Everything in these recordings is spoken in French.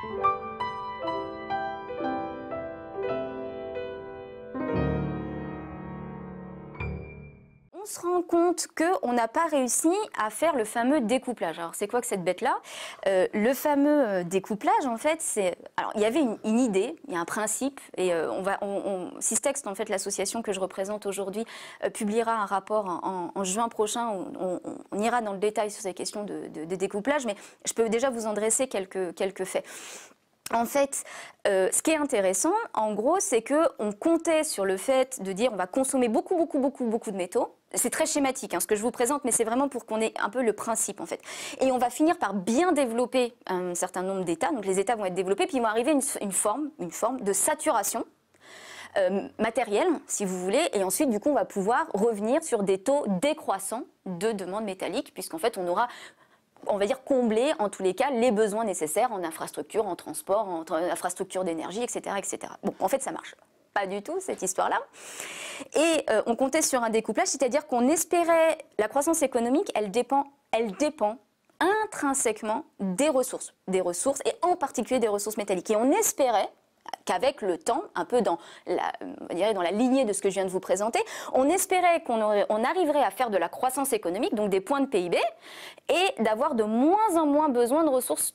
On se rend compte qu'on n'a pas réussi à faire le fameux découplage. Alors, c'est quoi que cette bête-là? Le fameux découplage, en fait, c'est... Alors, il y avait une idée, il y a un principe, et Systext, en fait, l'association que je représente aujourd'hui, publiera un rapport en juin prochain où on ira dans le détail sur ces questions de découplage, mais je peux déjà vous en dresser quelques faits. En fait, ce qui est intéressant, en gros, c'est qu'on comptait sur le fait de dire on va consommer beaucoup de métaux. C'est très schématique, hein, ce que je vous présente, mais c'est vraiment pour qu'on ait un peu le principe, en fait. Et on va finir par bien développer un certain nombre d'états. Donc les états vont être développés, puis ils vont arriver à une forme de saturation matérielle, si vous voulez. Et ensuite, du coup, on va pouvoir revenir sur des taux décroissants de demande métallique, puisqu'en fait, on aura... on va dire combler en tous les cas les besoins nécessaires en infrastructure, en transport, en infrastructure d'énergie, etc., etc. Bon, en fait, ça marche pas du tout, cette histoire-là. Et on comptait sur un découplage, c'est-à-dire qu'on espérait... La croissance économique, elle dépend intrinsèquement des ressources, et en particulier des ressources métalliques. Et on espérait qu'avec le temps, un peu dans la lignée de ce que je viens de vous présenter, on espérait qu'on arriverait à faire de la croissance économique, donc des points de PIB, et d'avoir de moins en moins besoin de ressources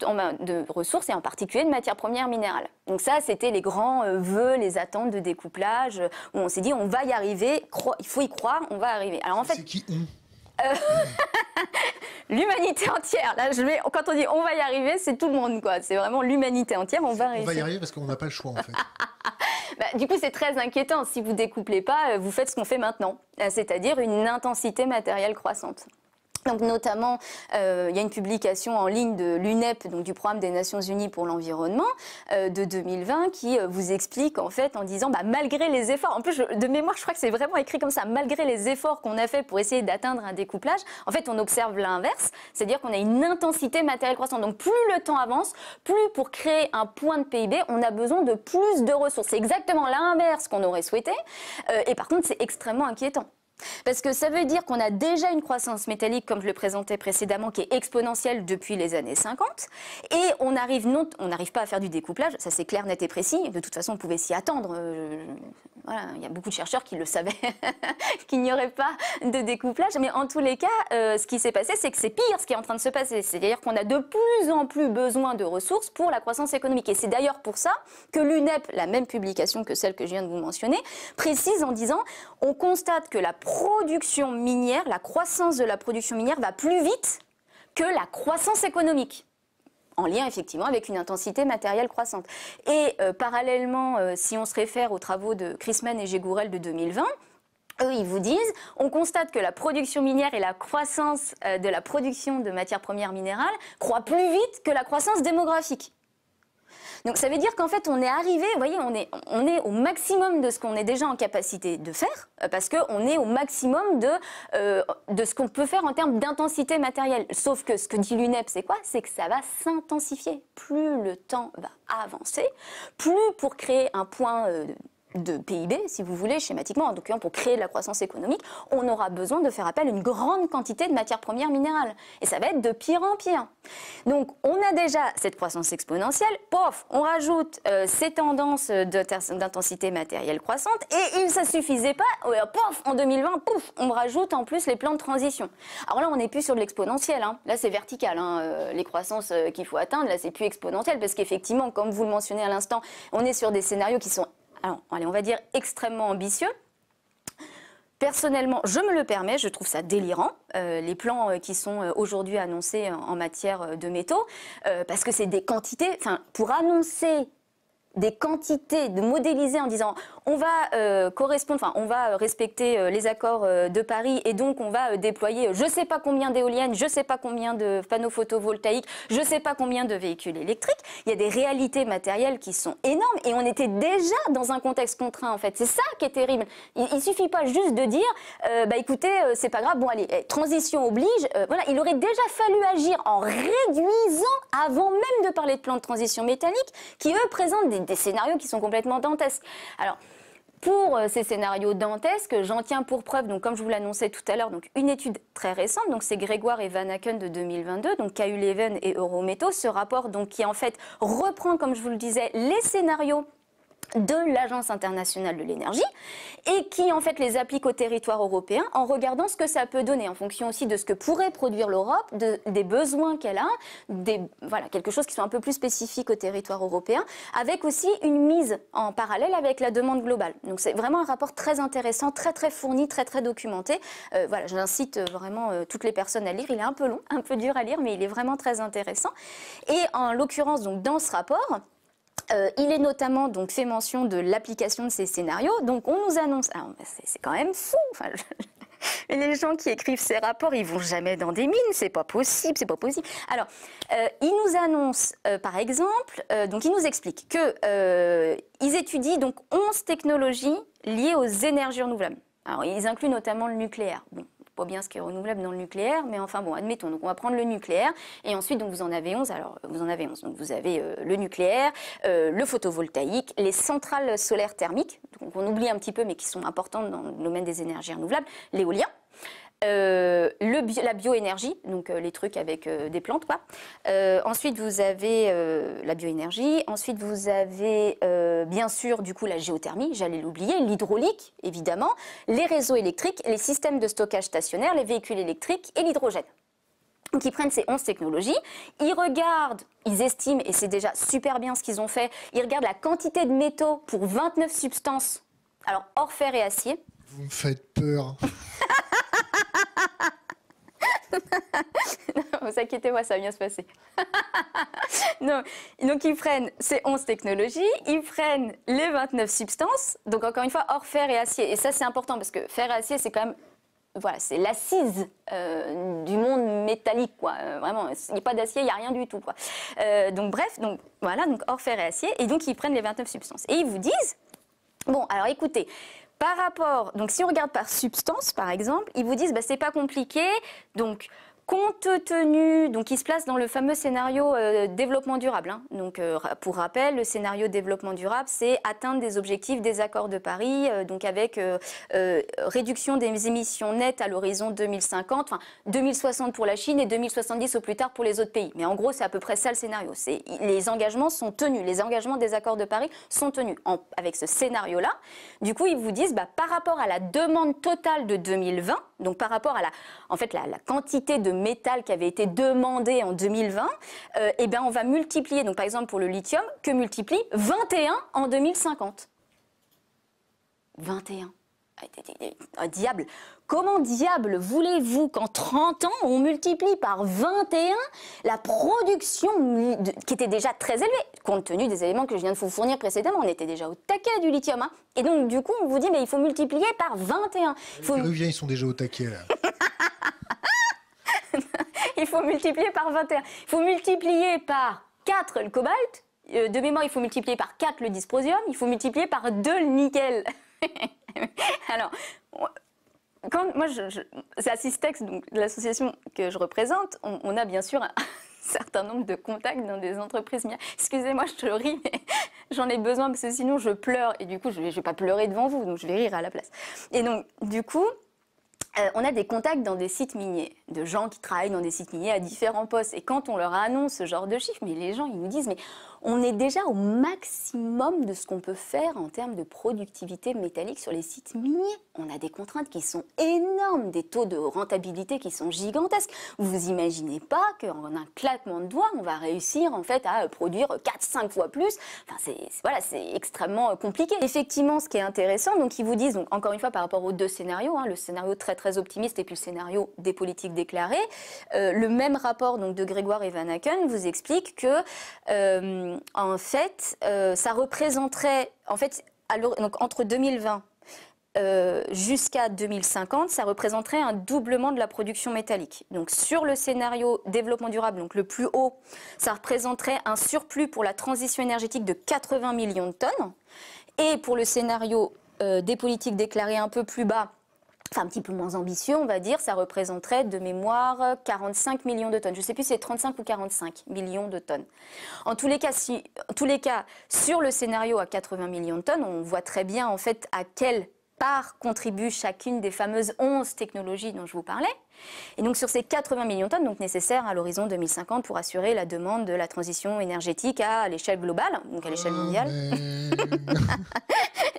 et en particulier de matières premières minérales. Donc ça, c'était les grands vœux, les attentes de découplage, où on s'est dit on va y arriver, il faut y croire, on va arriver. Alors en fait, c'est qui on? L'humanité entière. Là, quand on dit on va y arriver, c'est tout le monde, quoi. C'est vraiment l'humanité entière. On va y arriver parce qu'on n'a pas le choix, en fait. Du coup, c'est très inquiétant. Si vous découplez pas, vous faites ce qu'on fait maintenant, c'est-à-dire une intensité matérielle croissante. Donc notamment, il y a une publication en ligne de l'UNEP, donc du Programme des Nations Unies pour l'environnement, de 2020, qui vous explique en fait en disant, malgré les efforts, en plus de mémoire, je crois que c'est vraiment écrit comme ça, malgré les efforts qu'on a fait pour essayer d'atteindre un découplage, en fait on observe l'inverse, c'est-à-dire qu'on a une intensité matérielle croissante. Donc plus le temps avance, plus pour créer un point de PIB, on a besoin de plus de ressources. C'est exactement l'inverse qu'on aurait souhaité, et par contre c'est extrêmement inquiétant. Parce que ça veut dire qu'on a déjà une croissance métallique, comme je le présentais précédemment, qui est exponentielle depuis les années 50, et on n'arrive pas à faire du découplage, ça c'est clair, net et précis, de toute façon on pouvait s'y attendre, voilà, il y a beaucoup de chercheurs qui le savaient, qu'il n'y aurait pas de découplage, mais en tous les cas, ce qui s'est passé, c'est que c'est pire ce qui est en train de se passer, c'est-à-dire qu'on a de plus en plus besoin de ressources pour la croissance économique, et c'est d'ailleurs pour ça que l'UNEP, la même publication que celle que je viens de vous mentionner, précise en disant, on constate que la production minière, la croissance de la production minière va plus vite que la croissance économique, en lien effectivement avec une intensité matérielle croissante. Et parallèlement, si on se réfère aux travaux de Chrisman et Gégourel de 2020, eux, ils vous disent, on constate que la production minière et la croissance de la production de matières premières minérales croît plus vite que la croissance démographique. Donc ça veut dire qu'en fait on est arrivé, vous voyez, on est au maximum de ce qu'on est déjà en capacité de faire, parce qu'on est au maximum de ce qu'on peut faire en termes d'intensité matérielle. Sauf que ce que dit l'UNEP, c'est quoi? C'est que ça va s'intensifier. Plus le temps va avancer, plus pour créer un point de PIB, si vous voulez, schématiquement, donc pour créer de la croissance économique, on aura besoin de faire appel à une grande quantité de matières premières minérales. Et ça va être de pire en pire. Donc, on a déjà cette croissance exponentielle, pof, on rajoute ces tendances d'intensité matérielle croissante, et ça suffisait pas, pof, en 2020, pouf, on rajoute en plus les plans de transition. Alors là, on n'est plus sur de l'exponentiel, hein. Là c'est vertical, hein. Les croissances qu'il faut atteindre, là c'est plus exponentiel, parce qu'effectivement, comme vous le mentionnez à l'instant, on est sur des scénarios qui sont, alors, allez, on va dire extrêmement ambitieux. Personnellement, je me le permets, je trouve ça délirant, les plans qui sont aujourd'hui annoncés en matière de métaux, parce que c'est des quantités, enfin, pour annoncer des quantités, de modéliser en disant on va correspondre, enfin on va respecter les accords de Paris et donc on va déployer je sais pas combien d'éoliennes, je sais pas combien de panneaux photovoltaïques, je sais pas combien de véhicules électriques. Il y a des réalités matérielles qui sont énormes et on était déjà dans un contexte contraint en fait. C'est ça qui est terrible. Il suffit pas juste de dire écoutez c'est pas grave, bon allez, transition oblige, voilà, il aurait déjà fallu agir en réduisant avant même de parler de plan de transition métallique qui eux présentent des scénarios qui sont complètement dantesques. Alors, Pour ces scénarios dantesques, j'en tiens pour preuve, donc comme je vous l'annonçais tout à l'heure, donc une étude très récente, donc c'est Grégoire et Van Aken de 2022, donc KU Leuven et Eurométaux, ce rapport donc qui en fait reprend, comme je vous le disais, les scénarios de l'Agence internationale de l'énergie et qui en fait les applique au territoire européen en regardant ce que ça peut donner en fonction aussi de ce que pourrait produire l'Europe, des besoins qu'elle a, voilà, quelque chose qui soit un peu plus spécifique au territoire européen, avec aussi une mise en parallèle avec la demande globale. Donc c'est vraiment un rapport très intéressant, très très fourni, très très documenté. Voilà, j'incite vraiment toutes les personnes à lire. Il est un peu long, un peu dur à lire, mais il est vraiment très intéressant. Et en l'occurrence, donc dans ce rapport, il est notamment donc fait mention de l'application de ces scénarios. Donc on nous annonce, c'est quand même fou. Enfin, les gens qui écrivent ces rapports, ils vont jamais dans des mines, c'est pas possible, c'est pas possible. Alors, ils nous annoncent, par exemple, donc ils nous expliquent que ils étudient donc 11 technologies liées aux énergies renouvelables. Alors ils incluent notamment le nucléaire. Bon. Pas bien ce qui est renouvelable dans le nucléaire, mais enfin bon, admettons. Donc on va prendre le nucléaire et ensuite donc vous en avez 11. Alors vous en avez 11. Donc vous avez le nucléaire, le photovoltaïque, les centrales solaires thermiques, donc on oublie un petit peu mais qui sont importantes dans le domaine des énergies renouvelables, l'éolien. La bioénergie, donc les trucs avec des plantes, quoi. Ensuite, vous avez la bioénergie. Ensuite, vous avez bien sûr, du coup, la géothermie, j'allais l'oublier, l'hydraulique, évidemment, les réseaux électriques, les systèmes de stockage stationnaire, les véhicules électriques et l'hydrogène. Donc, ils prennent ces 11 technologies, ils regardent, ils estiment, et c'est déjà super bien ce qu'ils ont fait, ils regardent la quantité de métaux pour 29 substances, alors hors fer et acier. Vous me faites peur. Ne vous inquiétez pas, ça va bien se passer. Non. Donc ils prennent ces 11 technologies, ils prennent les 29 substances, donc encore une fois hors fer et acier. Et ça c'est important parce que fer et acier c'est quand même, voilà, c'est l'assise du monde métallique, quoi. Vraiment, il n'y a pas d'acier, il n'y a rien du tout, quoi. Donc bref, donc, voilà, donc hors fer et acier, et donc ils prennent les 29 substances. Et ils vous disent, bon alors écoutez, par rapport, donc si on regarde par substance par exemple, ils vous disent c'est pas compliqué, donc compte tenu, donc ils se placent dans le fameux scénario développement durable. Hein. Donc pour rappel, le scénario développement durable, c'est atteindre des objectifs des accords de Paris, donc avec réduction des émissions nettes à l'horizon 2050, enfin 2060 pour la Chine et 2070 au plus tard pour les autres pays. Mais en gros, c'est à peu près ça le scénario. Les engagements sont tenus, les engagements des accords de Paris sont tenus. Avec ce scénario-là, du coup, ils vous disent par rapport à la demande totale de 2020, donc par rapport à la quantité de métal qui avait été demandé en 2020, on va multiplier, donc par exemple pour le lithium, que multiplie 21 en 2050. 21. Diable. Comment diable voulez-vous qu'en 30 ans, on multiplie par 21 la production qui était déjà très élevée, compte tenu des éléments que je viens de vous fournir précédemment, on était déjà au taquet du lithium. Hein. Et donc, du coup, on vous dit, mais il faut multiplier par 21. Les Péruviens, ils sont déjà au taquet, là. Il faut multiplier par 21. Il faut multiplier par 4 le cobalt. De mémoire, il faut multiplier par 4 le dysprosium. Il faut multiplier par 2 le nickel. Alors, moi, c'est Assistex, donc l'association que je représente, on a bien sûr un certain nombre de contacts dans des entreprises. Excusez-moi, je te ris, mais j'en ai besoin parce que sinon je pleure. Et du coup, je ne vais pas pleurer devant vous, donc je vais rire à la place. Et donc, du coup, on a des contacts dans des sites miniers, de gens qui travaillent dans des sites miniers à différents postes. Et quand on leur annonce ce genre de chiffres, mais les gens, ils nous disent, mais on est déjà au maximum de ce qu'on peut faire en termes de productivité métallique sur les sites miniers. On a des contraintes qui sont énormes, des taux de rentabilité qui sont gigantesques. Vous imaginez pas qu'en un claquement de doigts, on va réussir en fait à produire 4-5 fois plus. Enfin, c'est extrêmement compliqué. Effectivement, ce qui est intéressant, donc ils vous disent, donc, encore une fois par rapport aux deux scénarios, hein, le scénario très optimiste et puis le scénario des politiques déclarées, le même rapport donc, de Grégoire et Van Aken vous explique que en fait, ça représenterait, en fait, donc, entre 2020 jusqu'à 2050, ça représenterait un doublement de la production métallique. Donc sur le scénario développement durable, donc le plus haut, ça représenterait un surplus pour la transition énergétique de 80 millions de tonnes. Et pour le scénario des politiques déclarées un peu plus bas, enfin un petit peu moins ambitieux, on va dire, ça représenterait de mémoire 45 millions de tonnes. Je ne sais plus si c'est 35 ou 45 millions de tonnes. En tous les cas, sur le scénario à 80 millions de tonnes, on voit très bien en fait à quelle part contribue chacune des fameuses 11 technologies dont je vous parlais. Et donc sur ces 80 millions de tonnes, donc nécessaires à l'horizon 2050 pour assurer la demande de la transition énergétique à l'échelle globale, donc à l'échelle mondiale.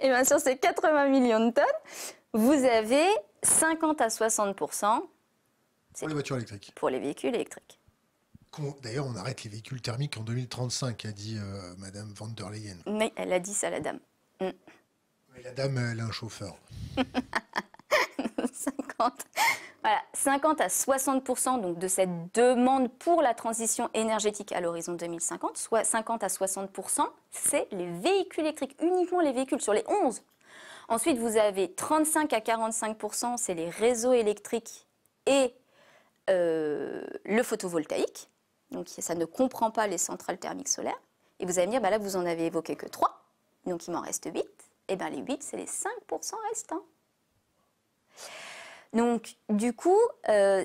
Et bien sur ces 80 millions de tonnes, vous avez 50 à 60% pour les voitures électriques. Pour les véhicules électriques. D'ailleurs, on arrête les véhicules thermiques en 2035, a dit Madame van der Leyen. Oui, elle a dit ça, la dame. Mais la dame, elle a un chauffeur. 50 à 60% donc, de cette demande pour la transition énergétique à l'horizon 2050, soit 50 à 60%, c'est les véhicules électriques, uniquement les véhicules sur les 11. Ensuite, vous avez 35 à 45%, c'est les réseaux électriques et le photovoltaïque. Donc ça ne comprend pas les centrales thermiques solaires. Et vous allez me dire, bah là, vous en avez évoqué que 3, donc il m'en reste 8. Et bien les 8, c'est les 5% restants. Donc du coup,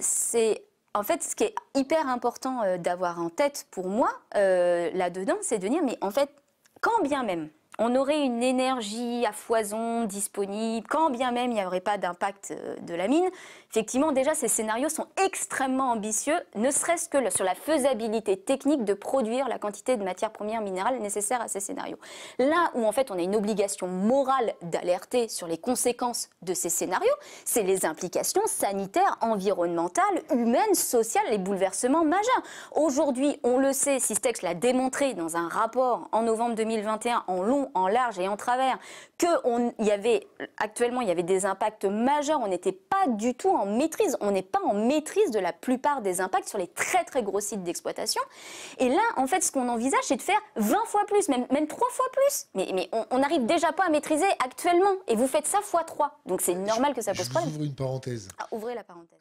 c'est en fait ce qui est hyper important d'avoir en tête pour moi là-dedans, c'est de dire, mais en fait, quand bien même on aurait une énergie à foison disponible, quand bien même il n'y aurait pas d'impact de la mine, effectivement, déjà, ces scénarios sont extrêmement ambitieux, ne serait-ce que sur la faisabilité technique de produire la quantité de matières premières minérales nécessaires à ces scénarios. Là où, en fait, on a une obligation morale d'alerter sur les conséquences de ces scénarios, c'est les implications sanitaires, environnementales, humaines, sociales, les bouleversements majeurs. Aujourd'hui, on le sait, Systex l'a démontré dans un rapport en novembre 2021, en long, en large et en travers, qu'actuellement, il y avait des impacts majeurs, on n'était pas du tout en maîtrise. On n'est pas en maîtrise de la plupart des impacts sur les très très gros sites d'exploitation. Et là, en fait, ce qu'on envisage, c'est de faire 20 fois plus, même 3 fois plus. Mais on n'arrive déjà pas à maîtriser actuellement. Et vous faites ça fois 3. Donc c'est normal que ça pose problème. J'ouvre une parenthèse. Ouvrez la parenthèse.